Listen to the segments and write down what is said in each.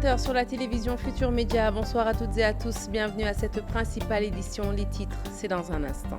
20h sur la télévision Futur Média. Bonsoir à toutes et à tous. Bienvenue à cette principale édition. Les titres, c'est dans un instant.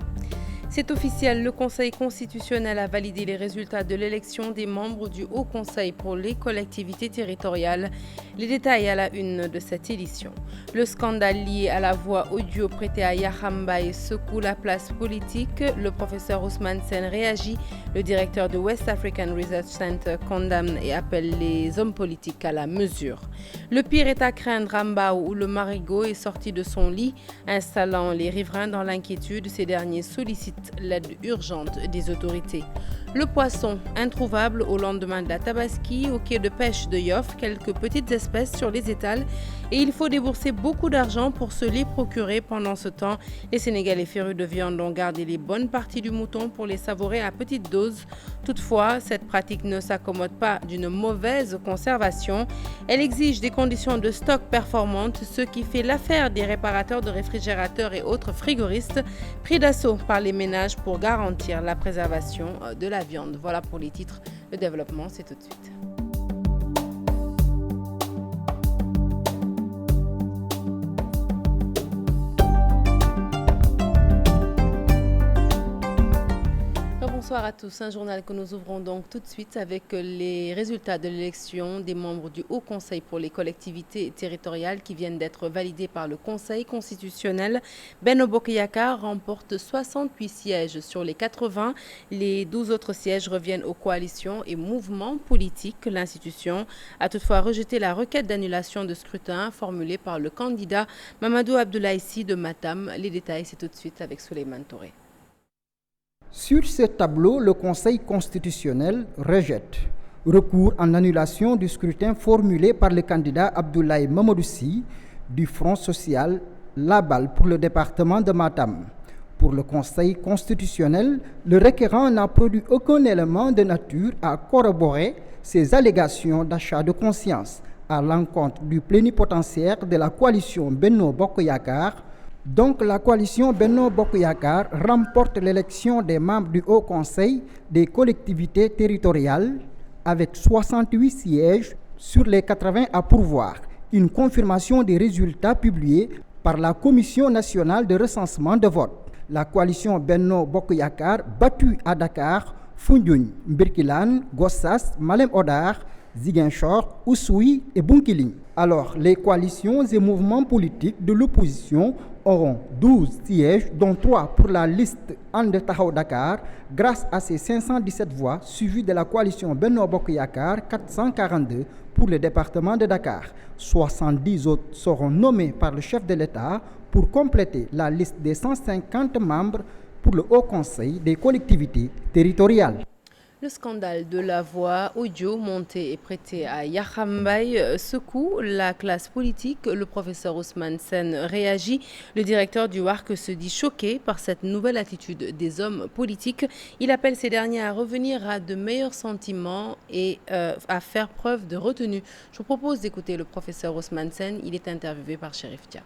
C'est officiel, le Conseil constitutionnel a validé les résultats de l'élection des membres du Haut Conseil pour les collectivités territoriales. Les détails à la une de cette édition. Le scandale lié à la voix audio prêtée à Yahambaye secoue la place politique. Le professeur Ousmane Sène réagit. Le directeur de West African Research Center condamne et appelle les hommes politiques à la mesure. Le pire est à craindre à Mbao où le marigot est sorti de son lit, installant les riverains dans l'inquiétude. Ces derniers sollicitent l'aide urgente des autorités. Le poisson, introuvable au lendemain de la Tabaski, au quai de pêche de Yoff, quelques petites espèces sur les étals et il faut débourser beaucoup d'argent pour se les procurer. Pendant ce temps, les Sénégalais férus de viande ont gardé les bonnes parties du mouton pour les savourer à petite dose. Toutefois, cette pratique ne s'accommode pas d'une mauvaise conservation. Elle exige des conditions de stock performantes, ce qui fait l'affaire des réparateurs de réfrigérateurs et autres frigoristes pris d'assaut par les ménages pour garantir la préservation de la viande. Voilà pour les titres. Le développement, c'est tout de suite. Bonsoir à tous, un journal que nous ouvrons donc tout de suite avec les résultats de l'élection des membres du Haut Conseil pour les collectivités territoriales qui viennent d'être validés par le Conseil constitutionnel. Benno Bokk Yakaar remporte 68 sièges sur les 80. Les 12 autres sièges reviennent aux coalitions et mouvements politiques. L'institution a toutefois rejeté la requête d'annulation de scrutin formulée par le candidat Mamadou Abdoulaye Sy de Matam. Les détails, c'est tout de suite avec Souleymane Touré. Sur ce tableau, le Conseil constitutionnel rejette recours en annulation du scrutin formulé par le candidat Abdoulaye Mamadou Sy du Front social Labal pour le département de Matam. Pour le Conseil constitutionnel, le requérant n'a produit aucun élément de nature à corroborer ses allégations d'achat de conscience à l'encontre du plénipotentiaire de la coalition Benno Bokk Yakaar. Donc la coalition Benno Bokk Yakaar remporte l'élection des membres du Haut Conseil des collectivités territoriales avec 68 sièges sur les 80 à pourvoir. Une confirmation des résultats publiés par la Commission nationale de recensement de vote. La coalition Benno Bokk Yakaar battue à Dakar, Foundiougne, Birkilane, Gossas, Malem Hodar, Ziguinchor, Oussouye et Bounkiling. Alors, les coalitions et mouvements politiques de l'opposition auront 12 sièges, dont 3 pour la liste And Taxawu Dakar, grâce à ses 517 voix, suivies de la coalition Benno Bokk Yakaar, 442 pour le département de Dakar. 70 autres seront nommés par le chef de l'État pour compléter la liste des 150 membres pour le Haut Conseil des collectivités territoriales. Le scandale de la voix audio montée et prêtée à Yahambaye secoue la classe politique. Le professeur Ousmane Sène réagit. Le directeur du WARC se dit choqué par cette nouvelle attitude des hommes politiques. Il appelle ces derniers à revenir à de meilleurs sentiments et à faire preuve de retenue. Je vous propose d'écouter le professeur Ousmane Sène. Il est interviewé par Chérif Dia.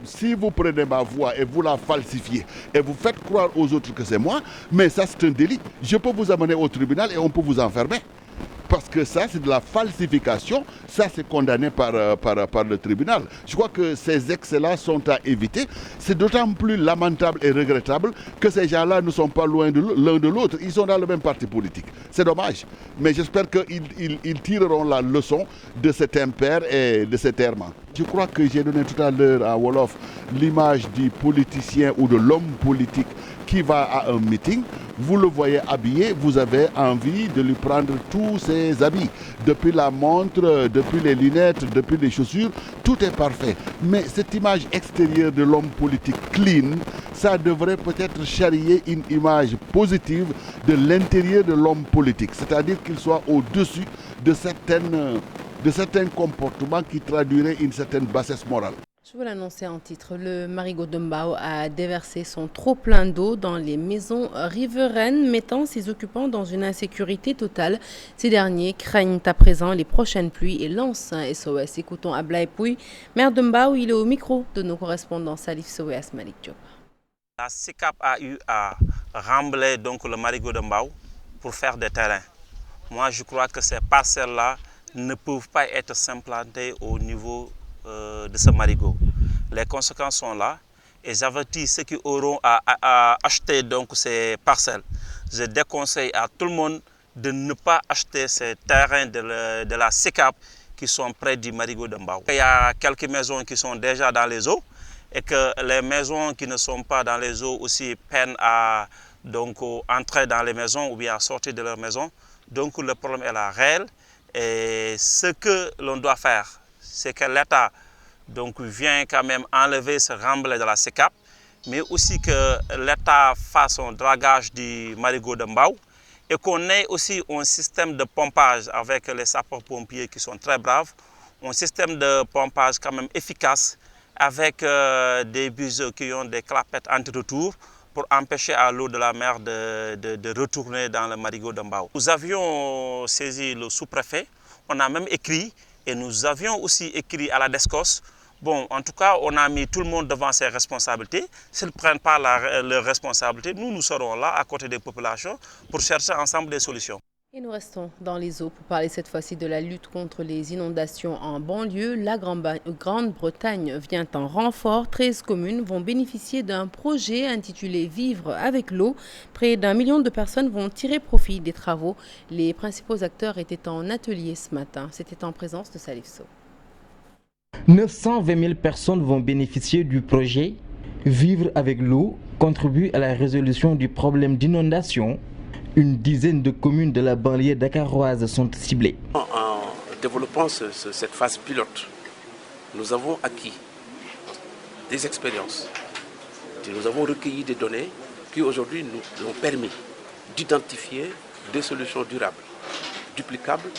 Si vous prenez ma voix et vous la falsifiez et vous faites croire aux autres que c'est moi, mais ça c'est un délit. Je peux vous amener au tribunal et on peut vous enfermer. Parce que ça, c'est de la falsification. Ça, c'est condamné par le tribunal. Je crois que ces excès-là sont à éviter. C'est d'autant plus lamentable et regrettable que ces gens-là ne sont pas loin de l'un de l'autre. Ils sont dans le même parti politique. C'est dommage. Mais j'espère qu'ils tireront la leçon de cet impair et de cet errement. Je crois que j'ai donné tout à l'heure à Wolof l'image du politicien ou de l'homme politique qui va à un meeting. Vous le voyez habillé, vous avez envie de lui prendre tous ses habits. Depuis la montre, depuis les lunettes, depuis les chaussures, tout est parfait. Mais cette image extérieure de l'homme politique clean, ça devrait peut-être charrier une image positive de l'intérieur de l'homme politique. C'est-à-dire qu'il soit au-dessus de certains comportements qui traduiraient une certaine bassesse morale. Je vous l'annoncer en titre, le marigot de Mbao a déversé son trop-plein d'eau dans les maisons riveraines, mettant ses occupants dans une insécurité totale. Ces derniers craignent à présent les prochaines pluies et lancent un SOS. Écoutons Ablaye Pouy, maire de Mbao, il est au micro de nos correspondants Salif Sow et Asmalik Diop. La SICAP a eu à remblayer donc le marigot de Mbao pour faire des terrains. Moi je crois que ces parcelles-là ne peuvent pas être implantés au niveau de ce marigot. Les conséquences sont là et j'avertis ceux qui auront à acheter donc ces parcelles. Je déconseille à tout le monde de ne pas acheter ces terrains de la SICAP qui sont près du marigot de Mbao. Il y a quelques maisons qui sont déjà dans les eaux et que les maisons qui ne sont pas dans les eaux aussi peinent à donc, entrer dans les maisons ou bien à sortir de leurs maisons. Donc le problème est là réel et ce que l'on doit faire, c'est que l'État donc vient quand même enlever ce remblai de la SICAP, mais aussi que l'État fasse un dragage du marigot de Mbao et qu'on ait aussi un système de pompage avec les sapeurs-pompiers qui sont très braves, un système de pompage quand même efficace avec des buseaux qui ont des clapettes anti-retour pour empêcher à l'eau de la mer de retourner dans le marigot de Mbao. Nous avions saisi le sous-préfet, on a même écrit et nous avions aussi écrit à la DESCOS. Bon, en tout cas, on a mis tout le monde devant ses responsabilités. S'ils ne prennent pas leurs responsabilités, nous serons là à côté des populations pour chercher ensemble des solutions. Et nous restons dans les eaux pour parler cette fois-ci de la lutte contre les inondations en banlieue. La Grande-Bretagne vient en renfort. 13 communes vont bénéficier d'un projet intitulé Vivre avec l'eau. Près d'1 million de personnes vont tirer profit des travaux. Les principaux acteurs étaient en atelier ce matin. C'était en présence de Salif Sow. 920 000 personnes vont bénéficier du projet Vivre avec l'eau, contribue à la résolution du problème d'inondation. Une dizaine de communes de la banlieue dakaroise sont ciblées. En développant cette phase pilote, nous avons acquis des expériences. Nous avons recueilli des données qui aujourd'hui nous ont permis d'identifier des solutions durables, duplicables,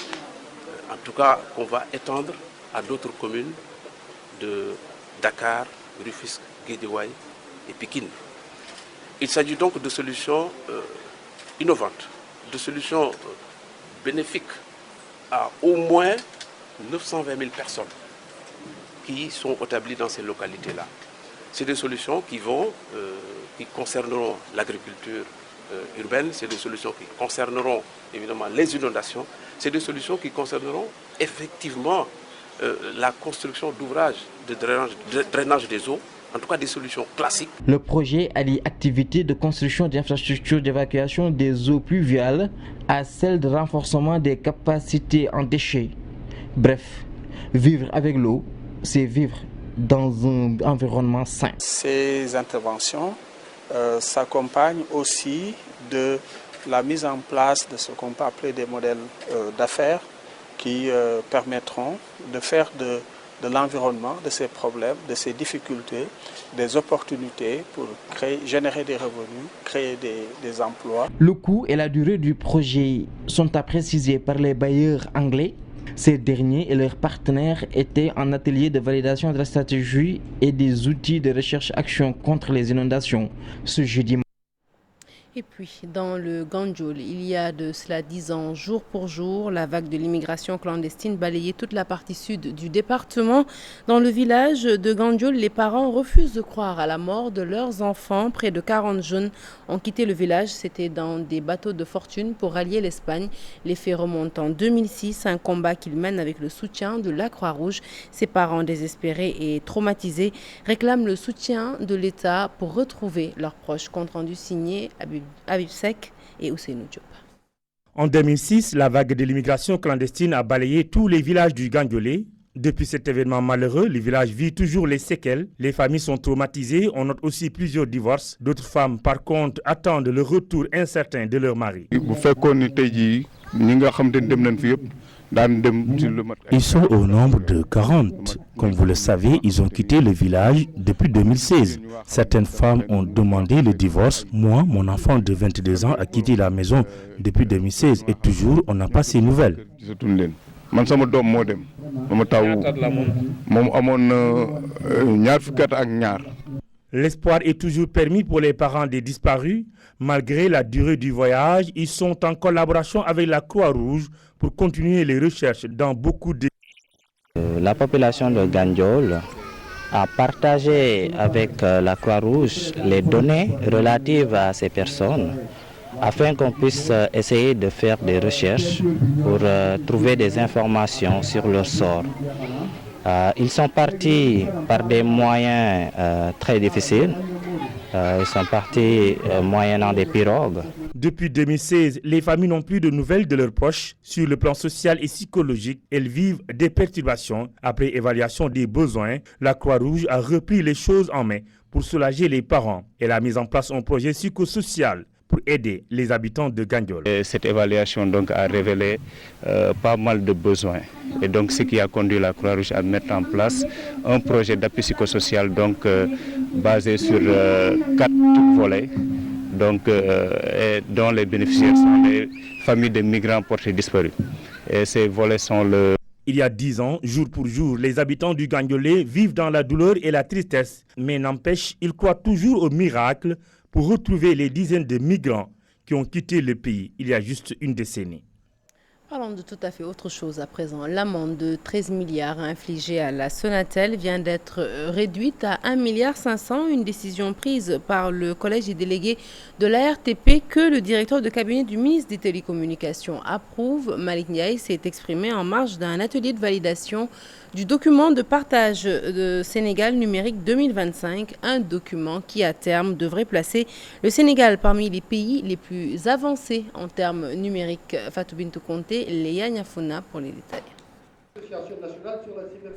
en tout cas qu'on va étendre à d'autres communes de Dakar, Rufisque, Guédiawaye et Pikine. Il s'agit donc de solutions innovantes, de solutions bénéfiques à au moins 920 000 personnes qui sont établies dans ces localités-là. C'est des solutions qui concerneront l'agriculture urbaine, c'est des solutions qui concerneront évidemment les inondations, c'est des solutions qui concerneront effectivement la construction d'ouvrages de drainage des eaux, en tout cas des solutions classiques. Le projet allie activités de construction d'infrastructures d'évacuation des eaux pluviales à celle de renforcement des capacités en déchets. Bref, vivre avec l'eau, c'est vivre dans un environnement sain. Ces interventions s'accompagnent aussi de la mise en place de ce qu'on peut appeler des modèles d'affaires qui permettront de faire de l'environnement, de ces problèmes, de ces difficultés, des opportunités pour générer des revenus, créer des emplois. Le coût et la durée du projet sont à préciser par les bailleurs anglais. Ces derniers et leurs partenaires étaient en atelier de validation de la stratégie et des outils de recherche-action contre les inondations ce jeudi. Et puis, dans le Gandiol, il y a de cela 10 ans, jour pour jour, la vague de l'immigration clandestine balayait toute la partie sud du département. Dans le village de Gandiol, les parents refusent de croire à la mort de leurs enfants. Près de 40 jeunes ont quitté le village. C'était dans des bateaux de fortune pour rallier l'Espagne. Les faits remontent en 2006, un combat qu'ils mènent avec le soutien de la Croix-Rouge. Ces parents désespérés et traumatisés réclament le soutien de l'État pour retrouver leurs proches. Compte rendu signé Habib Sek et Ousseynou Diop. En 2006, la vague de l'immigration clandestine a balayé tous les villages du Gandiolé. Depuis cet événement malheureux, le village vit toujours les séquelles. Les familles sont traumatisées. On note aussi plusieurs divorces. D'autres femmes, par contre, attendent le retour incertain de leur mari. Ils sont au nombre de 40. Comme vous le savez, ils ont quitté le village depuis 2016. Certaines femmes ont demandé le divorce. Moi, mon enfant de 22 ans a quitté la maison depuis 2016 et toujours, on n'a pas ces nouvelles. L'espoir est toujours permis pour les parents des disparus. Malgré la durée du voyage, ils sont en collaboration avec la Croix-Rouge pour continuer les recherches dans beaucoup de... La population de Gandiol a partagé avec la Croix-Rouge les données relatives à ces personnes afin qu'on puisse essayer de faire des recherches pour trouver des informations sur leur sort. Ils sont partis par des moyens très difficiles. Ils sont partis moyennant des pirogues. Depuis 2016, les familles n'ont plus de nouvelles de leurs proches. Sur le plan social et psychologique, elles vivent des perturbations. Après évaluation des besoins, la Croix-Rouge a repris les choses en main pour soulager les parents. Elle a mis en place un projet psychosocial pour aider les habitants de Gandiol. Cette évaluation donc a révélé pas mal de besoins. Et donc ce qui a conduit la Croix-Rouge à mettre en place un projet d'appui psychosocial donc, basé sur 4 volets, donc, dont les bénéficiaires sont les familles de migrants portés disparus. Et ces volets sont le... Il y a 10 ans, jour pour jour, les habitants du Gandiolais vivent dans la douleur et la tristesse. Mais n'empêche, ils croient toujours au miracle pour retrouver les dizaines de migrants qui ont quitté le pays il y a juste une décennie. Parlons de tout à fait autre chose à présent. L'amende de 13 milliards infligée à la Sonatel vient d'être réduite à 1,5 milliard, une décision prise par le collège des délégués de l'ARTP que le directeur de cabinet du ministre des Télécommunications approuve. Malick Ndiaye s'est exprimé en marge d'un atelier de validation du document de partage de Sénégal numérique 2025, un document qui à terme devrait placer le Sénégal parmi les pays les plus avancés en termes numériques. Fatou Bintou Conté, Léa Niafouna pour les détails.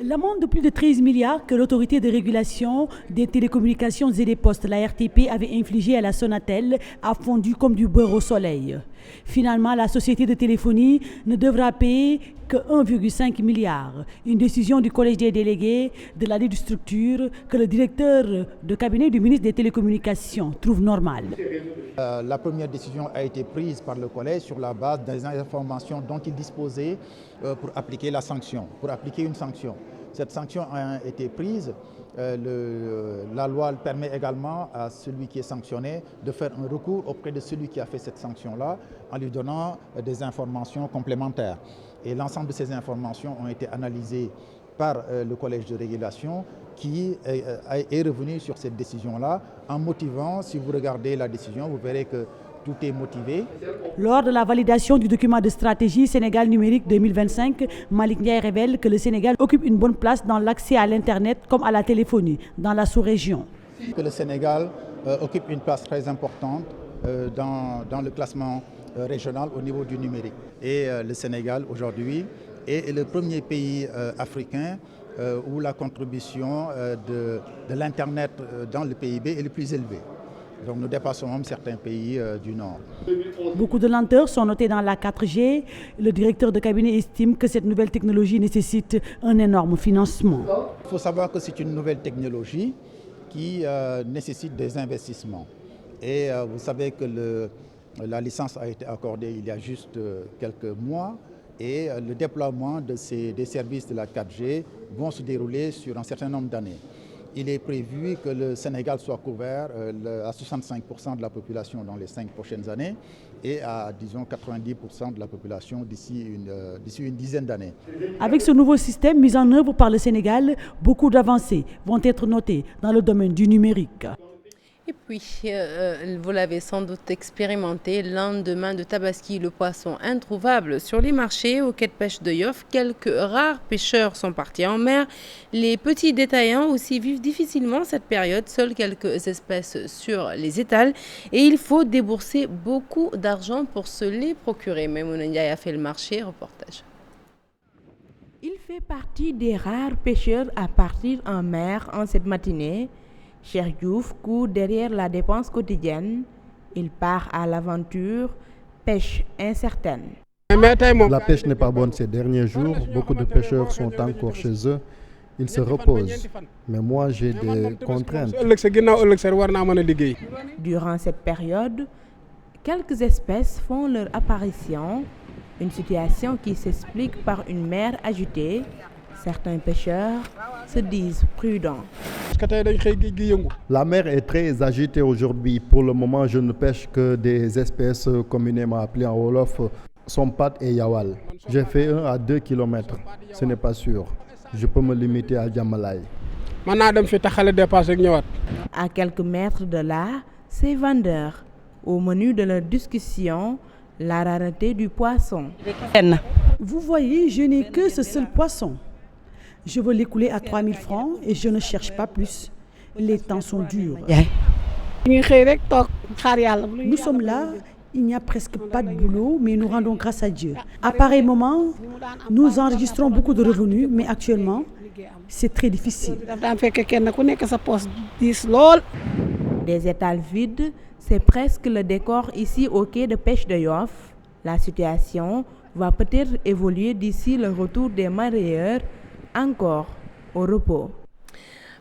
L'amende de plus de 13 milliards que l'autorité de régulation des télécommunications et des postes, la RTP, avait infligée à la Sonatel a fondu comme du beurre au soleil. Finalement, la société de téléphonie ne devra payer que 1,5 milliard. Une décision du collège des délégués de la structure que le directeur de cabinet du ministre des Télécommunications trouve normale. La première décision a été prise par le collège sur la base des informations dont il disposait pour appliquer la sanction, pour appliquer une sanction. Cette sanction a été prise. La loi permet également à celui qui est sanctionné de faire un recours auprès de celui qui a fait cette sanction-là en lui donnant des informations complémentaires. Et l'ensemble de ces informations ont été analysées par le collège de régulation qui est revenu sur cette décision-là en motivant, si vous regardez la décision, vous verrez que tout est motivé. Lors de la validation du document de stratégie Sénégal numérique 2025, Malick Ndiaye révèle que le Sénégal occupe une bonne place dans l'accès à l'Internet comme à la téléphonie dans la sous-région. Que le Sénégal occupe une place très importante dans le classement régional au niveau du numérique. Et le Sénégal aujourd'hui est le premier pays africain où la contribution de l'Internet dans le PIB est le plus élevée. Donc nous dépassons même certains pays du Nord. Beaucoup de lenteurs sont notées dans la 4G. Le directeur de cabinet estime que cette nouvelle technologie nécessite un énorme financement. Il faut savoir que c'est une nouvelle technologie qui nécessite des investissements. Et vous savez que la licence a été accordée il y a juste quelques mois et le déploiement des services de la 4G vont se dérouler sur un certain nombre d'années. Il est prévu que le Sénégal soit couvert à 65% de la population dans les 5 prochaines années et à, disons, 90% de la population d'ici une dizaine d'années. Avec ce nouveau système mis en œuvre par le Sénégal, beaucoup d'avancées vont être notées dans le domaine du numérique. Et puis, vous l'avez sans doute expérimenté, lendemain de Tabaski, le poisson introuvable sur les marchés, au quai de pêche de Yoff. Quelques rares pêcheurs sont partis en mer. Les petits détaillants aussi vivent difficilement cette période, seules quelques espèces sur les étals. Et il faut débourser beaucoup d'argent pour se les procurer. Maimouna Ndiaye a fait le marché, reportage. Il fait partie des rares pêcheurs à partir en mer en cette matinée. Cheikh Diouf court derrière la dépense quotidienne. Il part à l'aventure, pêche incertaine. La pêche n'est pas bonne ces derniers jours. Beaucoup de pêcheurs sont encore chez eux. Ils se reposent. Mais moi, j'ai des contraintes. Durant cette période, quelques espèces font leur apparition. Une situation qui s'explique par une mer agitée. Certains pêcheurs se disent prudents. La mer est très agitée aujourd'hui. Pour le moment, je ne pêche que des espèces communément appelées en Wolof, Sompat et Yawal. J'ai fait 1 à 2 km. Ce n'est pas sûr. Je peux me limiter à Djamalai. À quelques mètres de là, ces vendeurs Au menu de leur discussion, la rareté du poisson. Vous voyez, je n'ai que ce seul poisson. Je veux l'écouler à 3 000 francs et je ne cherche pas plus. Les temps sont durs. Nous sommes là, il n'y a presque pas de boulot, mais nous rendons grâce à Dieu. À pareil moment, nous enregistrons beaucoup de revenus, mais actuellement, c'est très difficile. Des étals vides, c'est presque le décor ici au quai de pêche de Yoff. La situation va peut-être évoluer d'ici le retour des mareyeurs, encore au repos.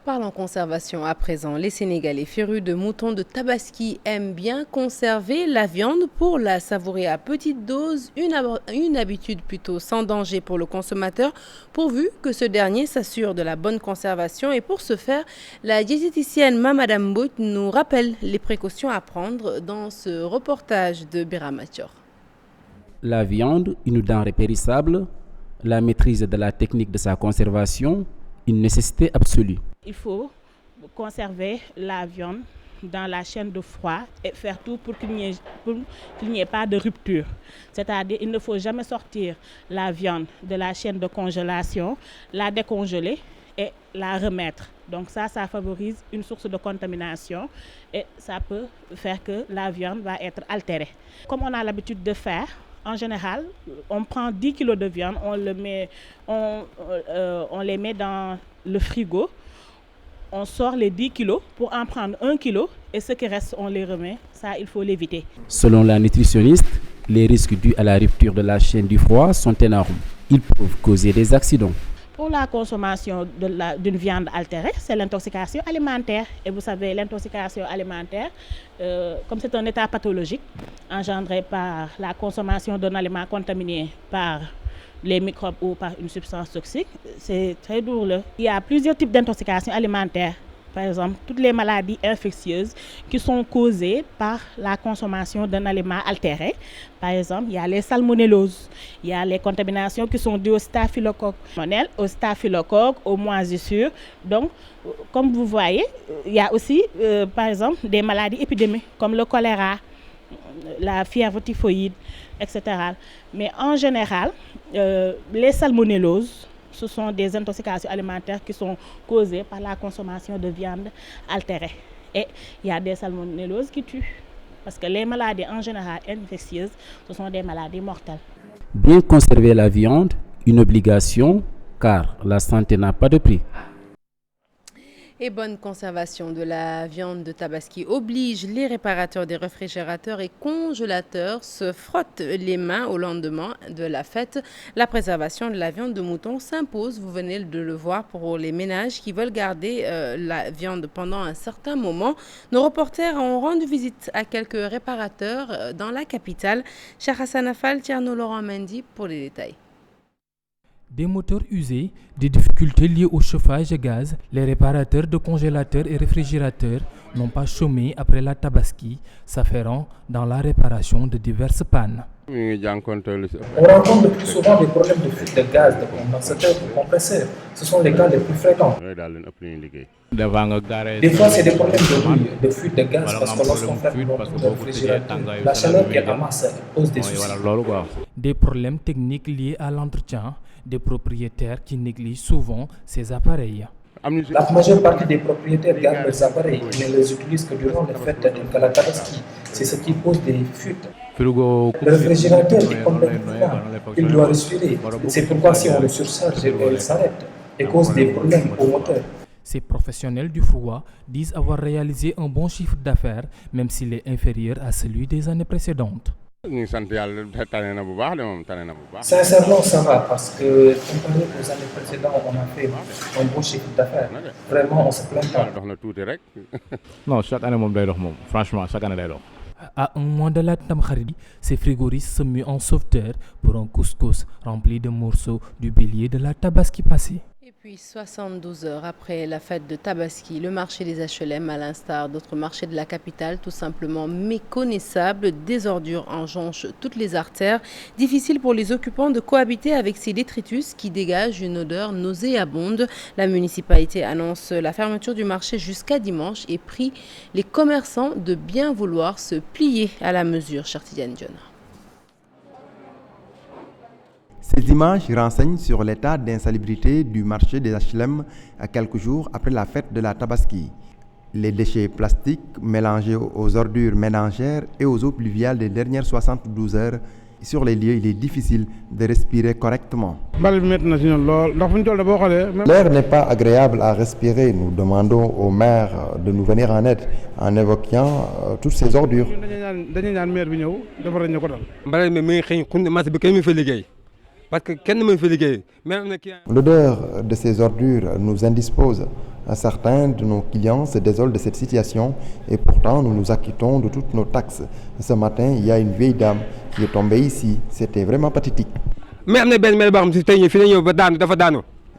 Parlons conservation à présent. Les Sénégalais férus de moutons de Tabaski aiment bien conserver la viande pour la savourer à petite dose, une habitude plutôt sans danger pour le consommateur, pourvu que ce dernier s'assure de la bonne conservation. Et pour ce faire, la diététicienne Mamadame Bout nous rappelle les précautions à prendre dans ce reportage de Biramatior. La viande, une denrée périssable, la maîtrise de la technique de sa conservation, une nécessité absolue. Il faut conserver la viande dans la chaîne de froid et faire tout pour qu'il n'y ait pas de rupture. C'est-à-dire il ne faut jamais sortir la viande de la chaîne de congélation, la décongeler et la remettre. Donc ça favorise une source de contamination et ça peut faire que la viande va être altérée. Comme on a l'habitude de faire, en général, on prend 10 kg de viande, on les met dans le frigo, on sort les 10 kg pour en prendre 1 kg et ce qui reste, on les remet. Ça, il faut l'éviter. Selon la nutritionniste, les risques dus à la rupture de la chaîne du froid sont énormes. Ils peuvent causer des accidents. Pour la consommation d'une viande altérée, c'est l'intoxication alimentaire. Et vous savez, l'intoxication alimentaire, comme c'est un état pathologique engendré par la consommation d'un aliment contaminé par les microbes ou par une substance toxique, c'est très douloureux. Il y a plusieurs types d'intoxication alimentaire. Par exemple, toutes les maladies infectieuses qui sont causées par la consommation d'un aliment altéré. Par exemple, il y a les salmonelloses, il y a les contaminations qui sont dues au staphylocoque, aux moisissures. Donc, comme vous voyez, il y a aussi, par exemple, des maladies épidémiques comme le choléra, la fièvre typhoïde, etc. Mais en général, les salmonelloses, ce sont des intoxications alimentaires qui sont causées par la consommation de viande altérée. Et il y a des salmonelloses qui tuent. Parce que les maladies en général infectieuses, ce sont des maladies mortelles. Bien conserver la viande, une obligation, car la santé n'a pas de prix. Et bonne conservation de la viande de Tabaski oblige les réparateurs des réfrigérateurs et congélateurs se frottent les mains au lendemain de la fête. La préservation de la viande de mouton s'impose, vous venez de le voir, pour les ménages qui veulent garder la viande pendant un certain moment. Nos reporters ont rendu visite à quelques réparateurs dans la capitale. Cheikh Hassan Afal, Tierno Laurent Mendy pour les détails. Des moteurs usés, des difficultés liées au chauffage et gaz, les réparateurs de congélateurs et réfrigérateurs n'ont pas chômé après la Tabaski, s'afférant dans la réparation de diverses pannes. On rencontre le plus souvent des problèmes de fuite de gaz, de condensateur, de compresseur. Ce sont les cas les plus fréquents. Des fois, c'est des problèmes de rouille, de fuite de gaz, parce que lorsqu'on fait beaucoup de réfrigérateur, la chaleur qui est en masse pose des soucis. Des problèmes techniques liés à l'entretien, des propriétaires qui négligent souvent ces appareils. La majeure partie des propriétaires gardent leurs appareils et ne les utilisent que durant les fêtes telles que la Tabaski. C'est ce qui pose des fuites. Le réfrigérateur est complètement, il doit respirer. C'est pourquoi si on le surcharge, il s'arrête et cause des problèmes au moteur. Ces professionnels du froid disent avoir réalisé un bon chiffre d'affaires, même s'il est inférieur à celui des années précédentes. Sincèrement, ça va parce que comparé aux années précédentes, on a fait un bon chiffre d'affaires. Vraiment, on se plaint pas. Non, chaque année, franchement, chaque année. À un mois de la Tamkharit, ces frigoristes se muent en sauveteurs pour un couscous rempli de morceaux du bélier de la Tabaski passée. Et puis 72 heures après la fête de Tabaski, le marché des HLM, à l'instar d'autres marchés de la capitale, tout simplement méconnaissable. Des ordures enjonchent toutes les artères. Difficile pour les occupants de cohabiter avec ces détritus qui dégagent une odeur nauséabonde. La municipalité annonce la fermeture du marché jusqu'à dimanche et prie les commerçants de bien vouloir se plier à la mesure. Chartidiane Dion. Ces images renseignent sur l'état d'insalubrité du marché des HLM à quelques jours après la fête de la Tabaski. Les déchets plastiques mélangés aux ordures ménagères et aux eaux pluviales des dernières 72 heures. Sur les lieux, il est difficile de respirer correctement. L'air n'est pas agréable à respirer. Nous demandons au maire de nous venir en aide en évoquant toutes ces ordures. L'odeur de ces ordures nous indispose. Certains de nos clients se désolent de cette situation et pourtant nous nous acquittons de toutes nos taxes. Ce matin, il y a une vieille dame qui est tombée ici. C'était vraiment pathétique.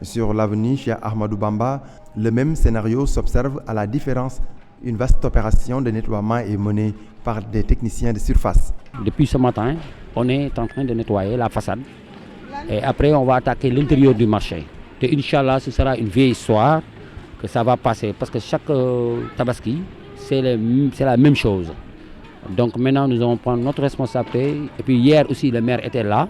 Sur l'avenue chez Ahmadou Bamba, le même scénario s'observe à la différence. Une vaste opération de nettoiement est menée par des techniciens de surface. Depuis ce matin, on est en train de nettoyer la façade. Et après, on va attaquer l'intérieur du marché. Et Inch'Allah, ce sera une vieille histoire que ça va passer. Parce que chaque Tabaski, c'est la même chose. Donc maintenant, nous allons prendre notre responsabilité. Et puis hier aussi, le maire était là.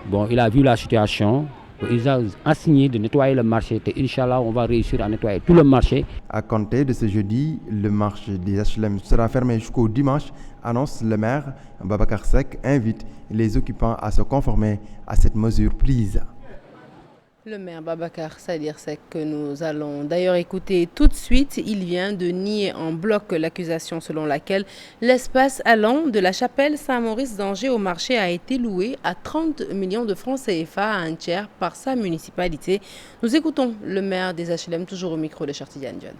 Bon, il a vu la situation. Il a assigné de nettoyer le marché. Et Inch'Allah, on va réussir à nettoyer tout le marché. À compter de ce jeudi, le marché des HLM sera fermé jusqu'au dimanche, annonce le maire. Babacar Seck invite les occupants à se conformer à cette mesure prise. Le maire Babacar Sadir Seck que nous allons d'ailleurs écouter tout de suite, il vient de nier en bloc l'accusation selon laquelle l'espace allant de la chapelle Saint-Maurice d'Angers au marché a été loué à 30 millions de francs CFA à un tiers par sa municipalité. Nous écoutons le maire des HLM, toujours au micro de Chartidiane Dion.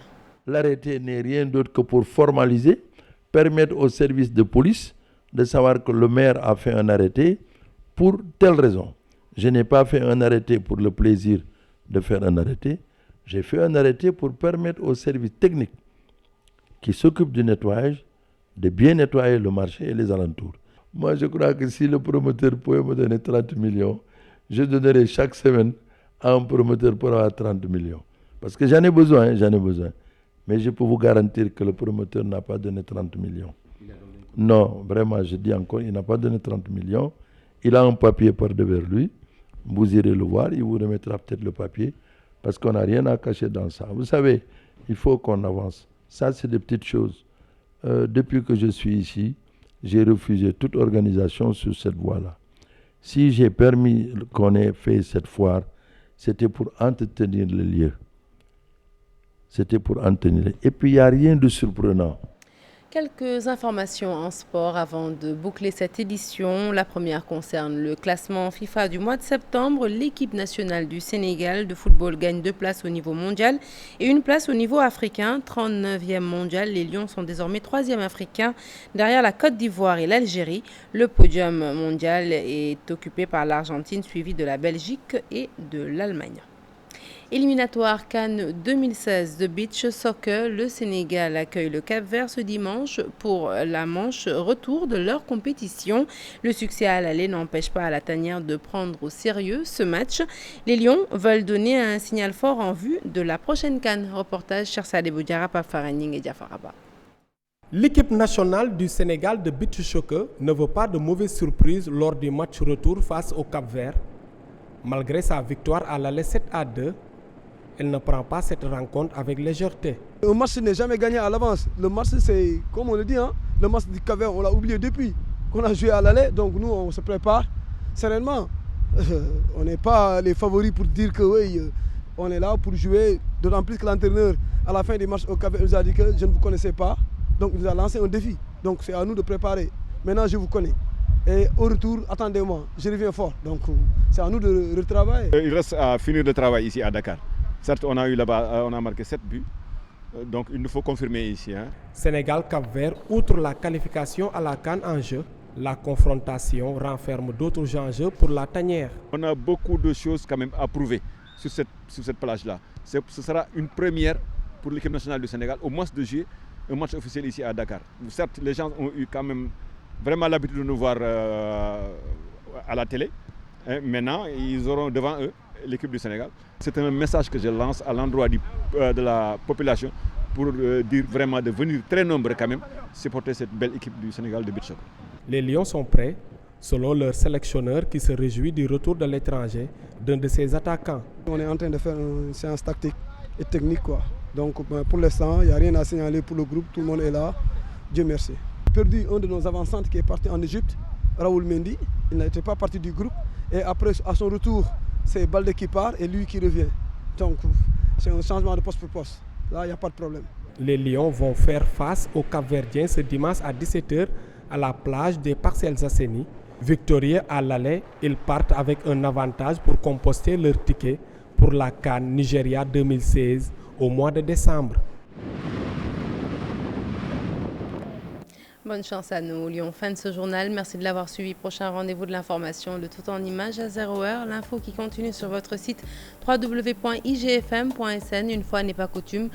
L'arrêté n'est rien d'autre que pour formaliser, permettre aux services de police de savoir que le maire a fait un arrêté pour telle raison. Je n'ai pas fait un arrêté pour le plaisir de faire un arrêté. J'ai fait un arrêté pour permettre aux services techniques qui s'occupent du nettoyage de bien nettoyer le marché et les alentours. Moi, je crois que si le promoteur pouvait me donner 30 millions, je donnerais chaque semaine à un promoteur pour avoir 30 millions. Parce que j'en ai besoin. Mais je peux vous garantir que le promoteur n'a pas donné 30 millions. Non, vraiment, je dis encore, il n'a pas donné 30 millions. Il a un papier par devers lui. Vous irez le voir, il vous remettra peut-être le papier, parce qu'on n'a rien à cacher dans ça. Vous savez, il faut qu'on avance. Ça, c'est des petites choses. Depuis que je suis ici, j'ai refusé toute organisation sur cette voie-là. Si j'ai permis qu'on ait fait cette foire, c'était pour entretenir le lieu. Et puis, il n'y a rien de surprenant. Quelques informations en sport avant de boucler cette édition. La première concerne le classement FIFA du mois de septembre. L'équipe nationale du Sénégal de football gagne 2 places au niveau mondial et 1 place au niveau africain. 39e mondial, les Lions sont désormais 3e africain derrière la Côte d'Ivoire et l'Algérie. Le podium mondial est occupé par l'Argentine suivi de la Belgique et de l'Allemagne. Éliminatoire Cannes 2016 de beach soccer, le Sénégal accueille le Cap-Vert ce dimanche pour la manche retour de leur compétition. Le succès à l'aller n'empêche pas à la tanière de prendre au sérieux ce match. Les Lions veulent donner un signal fort en vue de la prochaine Cannes. Reportage Chersade Boudiara, Pafaragning et Diafaraba. L'équipe nationale du Sénégal de beach soccer ne veut pas de mauvaises surprises lors du match retour face au Cap-Vert. Malgré sa victoire à l'aller 7-2, elle ne prend pas cette rencontre avec légèreté. Le match n'est jamais gagné à l'avance. Le match, c'est, comme on le dit, le match du Cap-Vert, on l'a oublié depuis qu'on a joué à l'aller. Donc nous, on se prépare sereinement. On n'est pas les favoris pour dire que oui, on est là pour jouer. D'autant plus que l'entraîneur, à la fin du match au Cap-Vert, nous a dit que je ne vous connaissais pas. Donc il nous a lancé un défi. Donc c'est à nous de préparer. Maintenant, je vous connais. Et au retour, attendez-moi, je reviens fort. Donc c'est à nous de retravailler. Il reste à finir le travail ici à Dakar. Certes, on a eu là-bas, on a marqué 7 buts. Donc il nous faut confirmer ici. Sénégal-Cap-Vert, outre la qualification à la CAN en jeu, la confrontation renferme d'autres enjeux pour la tanière. On a beaucoup de choses quand même à prouver sur cette plage-là. Ce sera une première pour l'équipe nationale du Sénégal, au moins de jouer un match officiel ici à Dakar. Certes, les gens ont eu quand même vraiment l'habitude de nous voir à la télé. Maintenant, ils auront devant eux l'équipe du Sénégal. C'est un message que je lance à l'endroit de la population pour dire vraiment de venir très nombreux quand même supporter cette belle équipe du Sénégal de beach soccer. Les Lions sont prêts, selon leur sélectionneur qui se réjouit du retour de l'étranger d'un de ses attaquants. On est en train de faire une séance tactique et technique, quoi. Donc pour l'instant, il n'y a rien à signaler pour le groupe, tout le monde est là. Dieu merci. Perdu un de nos avant-centres qui est parti en Égypte, Raoul Mendy. Il n'était pas parti du groupe. Et après, à son retour, c'est Baldé qui part et lui qui revient. Donc c'est un changement de poste pour poste. Là, il n'y a pas de problème. Les Lions vont faire face aux Cap-Verdiens ce dimanche à 17h à la plage des Parcelles Assainies. Victorieux à l'aller, ils partent avec un avantage pour composter leur ticket pour la CAN Nigeria 2016 au mois de décembre. Bonne chance à nous, Lyon. Fin de ce journal. Merci de l'avoir suivi. Prochain rendez-vous de l'information, le tout en images à 0h. L'info qui continue sur votre site www.igfm.sn. Une fois n'est pas coutume,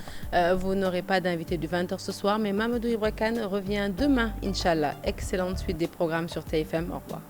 vous n'aurez pas d'invité du 20h ce soir, mais Mamadou Ibra Kane revient demain, Inch'Allah. Excellente suite des programmes sur TFM. Au revoir.